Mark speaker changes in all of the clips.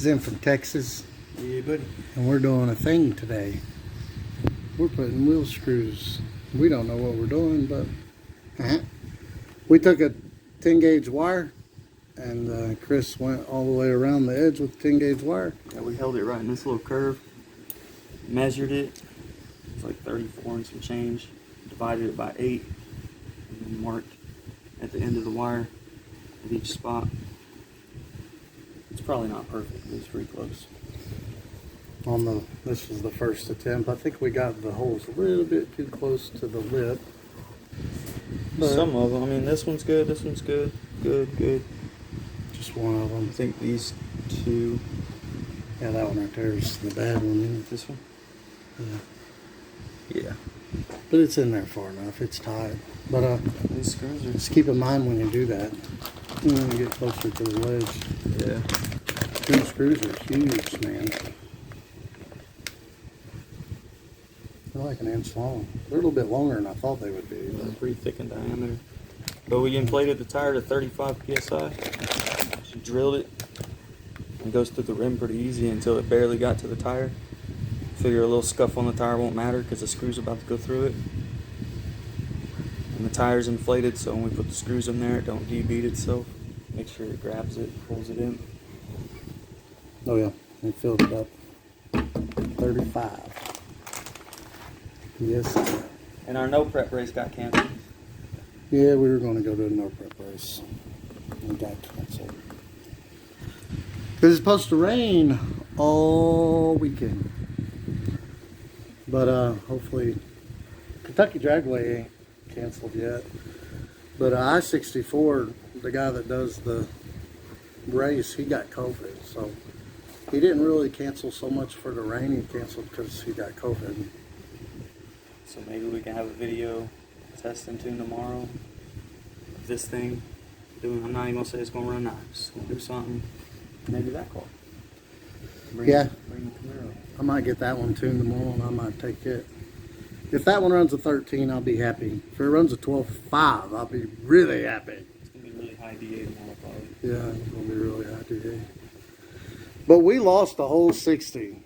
Speaker 1: Zen from Texas,
Speaker 2: Yeah, buddy.
Speaker 1: and we're doing a thing today. We're putting wheel screws. We don't know what we're doing, but we took a 10 gauge wire, and Chris went all the way around the edge with 10 gauge wire.
Speaker 2: Yeah, we held it right in this little curve, measured it. It's like 34 and some change. Divided it by 8, and then marked at the end of the wire at each spot. It's probably not perfect, but it's pretty close.
Speaker 1: This was the first attempt. I think we got the holes a little bit too close to the lip. But
Speaker 2: Some of them. I mean, this one's good. This one's good. Good.
Speaker 1: just one of
Speaker 2: I
Speaker 1: them.
Speaker 2: think these two.
Speaker 1: Yeah, that one right there is the bad one, isn't it?
Speaker 2: This one.
Speaker 1: Yeah.
Speaker 2: Yeah.
Speaker 1: But it's in there far enough. It's tight. But
Speaker 2: These screws are.
Speaker 1: just keep in mind when you do that. You want to get closer to the ledge.
Speaker 2: Yeah.
Speaker 1: Them screws are huge, man. They're like an inch long. They're a little bit longer than I thought they would be.
Speaker 2: They're pretty thick in diameter. But we inflated the tire to 35 psi. She drilled it. It goes through the rim pretty easy until it barely got to the tire. Figure a little scuff on the tire won't matter because the screw's about to go through it. And the tire's inflated, so when we put the screws in there, it don't debeat itself. Make sure it grabs it, pulls it in.
Speaker 1: Oh yeah, they filled it up. 35. Yes, sir.
Speaker 2: And our no prep race got canceled.
Speaker 1: Yeah, we were going to go to a no prep race. We got canceled. It's supposed to rain all weekend. But hopefully, Kentucky Dragway ain't canceled yet. But I-64, the guy that does the race, he got COVID. So he didn't really cancel so much for the rain. He canceled because he got COVID.
Speaker 2: So maybe we can have a video testing tune tomorrow of this thing. I'm not even gonna say it's gonna run out. Just gonna do something. Maybe that car. Bring the Camaro.
Speaker 1: I might get that one tuned tomorrow, and I might take it. If that one runs a 13, I'll be happy. If it runs a 12.5, I'll be really happy.
Speaker 2: It's gonna be really high DA tomorrow, probably.
Speaker 1: Yeah, it's gonna be really high today. But we lost a whole 60.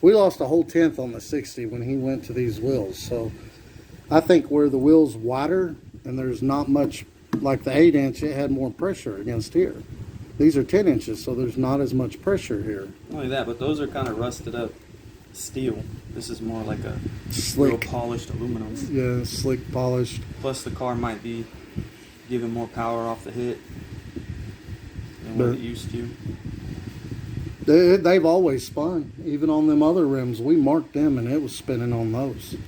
Speaker 1: We lost a whole 10th on the 60 when he went to these wheels. So I think where the wheel's wider and there's not much, like the 8-inch, it had more pressure against here. These are 10 inches, so there's not as much pressure here.
Speaker 2: Not only that, but those are kind of rusted up steel. This is more like a real
Speaker 1: Slick.
Speaker 2: polished aluminum.
Speaker 1: Yeah, slick, polished.
Speaker 2: Plus the car might be giving more power off the hit than what it used to.
Speaker 1: They've always spun. Even on them other rims, we marked them and it was spinning on those. You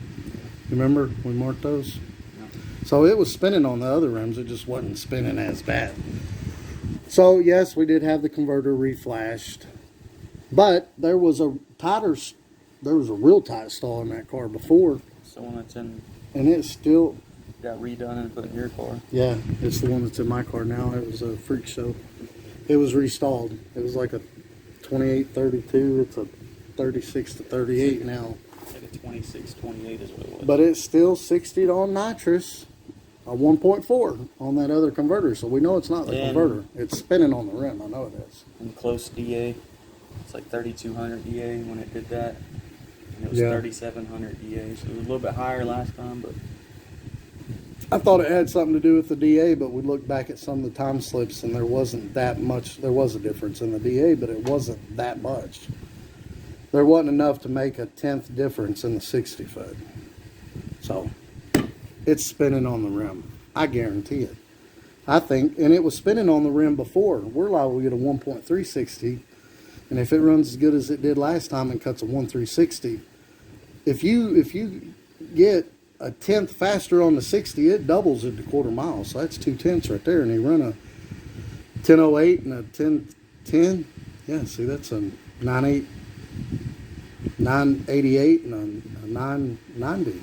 Speaker 1: remember we marked those?
Speaker 2: Yeah.
Speaker 1: So it was spinning on the other rims. It just wasn't spinning as bad. So yes, we did have the converter reflashed, but there was a real tight stall in that car before,
Speaker 2: So when it's in,
Speaker 1: and it still,
Speaker 2: got redone and put in your car.
Speaker 1: yeah, it's the one that's in my car now. It was a freak show. It was restalled. It was like a 28-32. It's a 36-38 now.
Speaker 2: Like a 26-28 is what it was.
Speaker 1: But it's still 60'd on nitrous, a 1.4 on that other converter. So we know it's not the converter. It's spinning on the rim. I know it is.
Speaker 2: And close DA. It's like 3200 DA when it did that. And it was
Speaker 1: Yeah.
Speaker 2: 3700 DA. So it was a little bit higher last time, but
Speaker 1: I thought it had something to do with the DA, but we looked back at some of the time slips and there wasn't that much. There was a difference in the DA, but it wasn't that much. There wasn't enough to make a 10th difference in the 60 foot. So it's spinning on the rim. I guarantee it. I think, and it was spinning on the rim before. We're liable to get a 1.360, and if it runs as good as it did last time and cuts a 1.360, if you get a 10th faster on the 60, it doubles it to quarter mile. So that's 2 tenths right there. And he run a 10.08 and a 10.10. Yeah, see, that's a 9.8, 9.88 and a 9.90.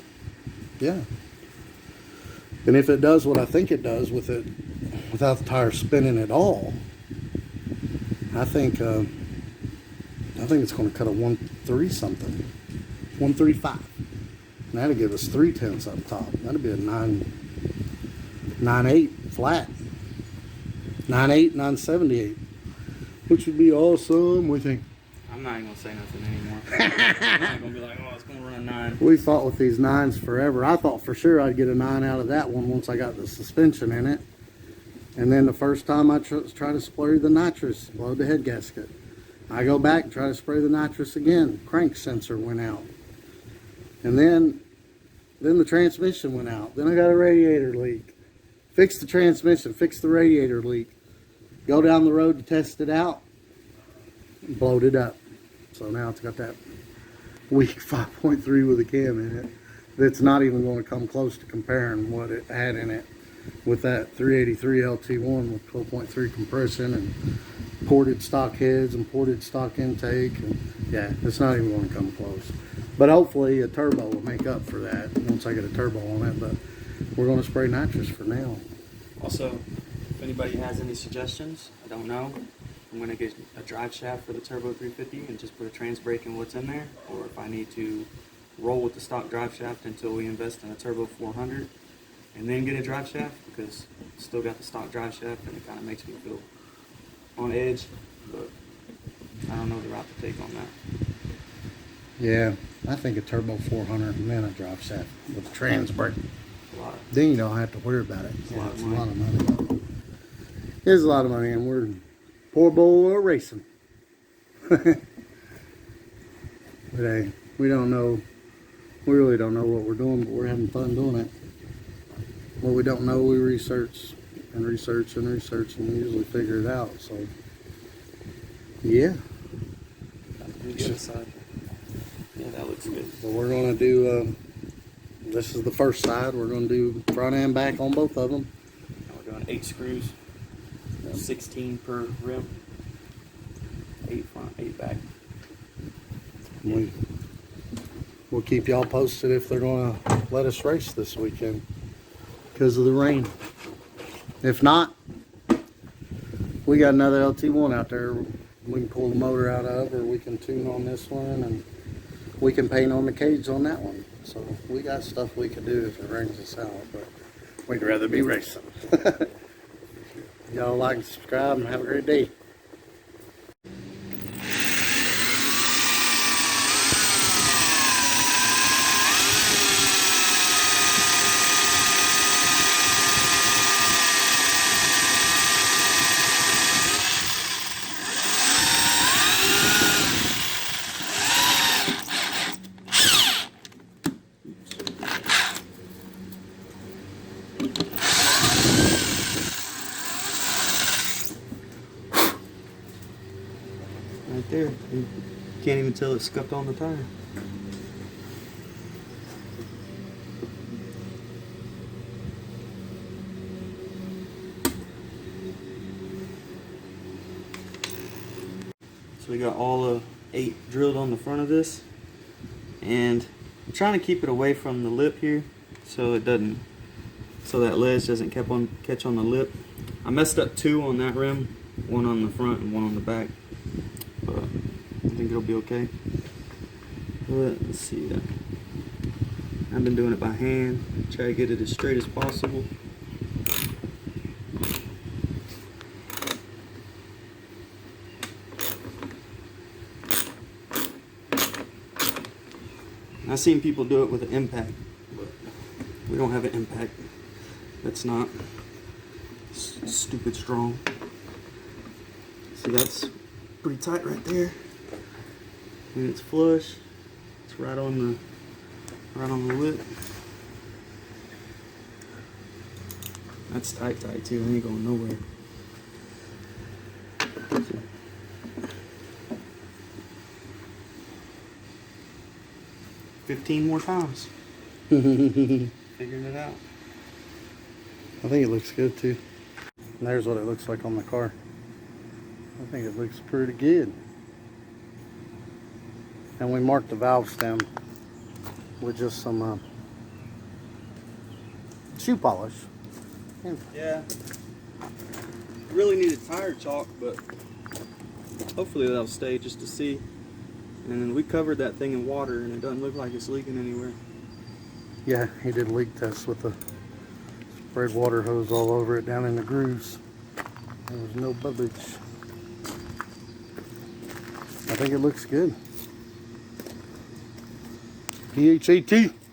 Speaker 1: Yeah. And if it does what I think it does with it, without the tire spinning at all, I think it's going to cut a 1.3 something, 1.35. And that'd give us 3 tenths up top. That'd be a 9.8 flat. 9.8, 9.78. which would be awesome. We think.
Speaker 2: I'm not even gonna say nothing anymore. I'm not gonna be like, oh, it's gonna run 9.
Speaker 1: We fought with these 9s forever. I thought for sure I'd get a 9 out of that one once I got the suspension in it. And then the first time I tried to spray the nitrous, blowed the head gasket. I go back and try to spray the nitrous again. Crank sensor went out. And then the transmission went out. Then I got a radiator leak. Fix the transmission, fix the radiator leak. Go down the road to test it out. Blowed it up. So now it's got that weak 5.3 with a cam in it. That's not even going to come close to comparing what it had in it with that 383 LT1 with 12.3 compression and ported stock heads and ported stock intake. And yeah, it's not even going to come close. But hopefully a turbo will make up for that once I get a turbo on it. But we're going to spray nitrous for now.
Speaker 2: Also, if anybody has any suggestions, I don't know. I'm going to get a drive shaft for the Turbo 350 and just put a trans brake in what's in there. Or if I need to roll with the stock drive shaft until we invest in a Turbo 400 and then get a drive shaft, because it's still got the stock drive shaft and it kind of makes me feel on edge. But I don't know the route to take on that.
Speaker 1: Yeah, I think a turbo 400 and then a drive shaft with a trans brake. Then you don't have to worry about it. It's a lot of money. It's a lot of money, and we're poor boy racing. But hey, we don't know. We really don't know what we're doing, but we're having fun doing it. What we don't know, we research and research and research, and we usually figure it out. So, yeah.
Speaker 2: The other side. Yeah, that looks good.
Speaker 1: So we're going to do, this is the first side. We're going to do front and back on both of them.
Speaker 2: We're doing 8 screws, 16 per rim, 8 front, 8 back.
Speaker 1: We'll keep y'all posted if they're going to let us race this weekend because of the rain. If not, we got another LT1 out there we can pull the motor out of, or we can tune on this one, and we can paint on the cage on that one. So we got stuff we can do if it rains us out, but we'd rather be racing. Y'all like and subscribe and have a great day.
Speaker 2: Right there. You can't even tell it's scuffed on the tire. So we got all the 8 drilled on the front of this, and I'm trying to keep it away from the lip here so it doesn't, so that ledge doesn't catch on the lip. I messed up 2 on that rim, 1 on the front and 1 on the back, but I think it'll be okay. But let's see. I've been doing it by hand, try to get it as straight as possible. I've seen people do it with an impact, but we don't have an impact. That's not stupid strong. See, that's pretty tight right there, and it's flush. It's right on the lip. That's tight too. It ain't going nowhere. See. 15 more times. Figuring it out.
Speaker 1: I think it looks good too. And there's what it looks like on the car. I think it looks pretty good. And we marked the valve stem with just some shoe polish.
Speaker 2: Yeah. Really needed tire chalk, but hopefully that'll stay just to see. And then we covered that thing in water, and it doesn't look like it's leaking anywhere.
Speaker 1: Yeah, he did leak tests with the sprayed water hose all over it down in the grooves. There was no bubbage. think it looks good. PHAT.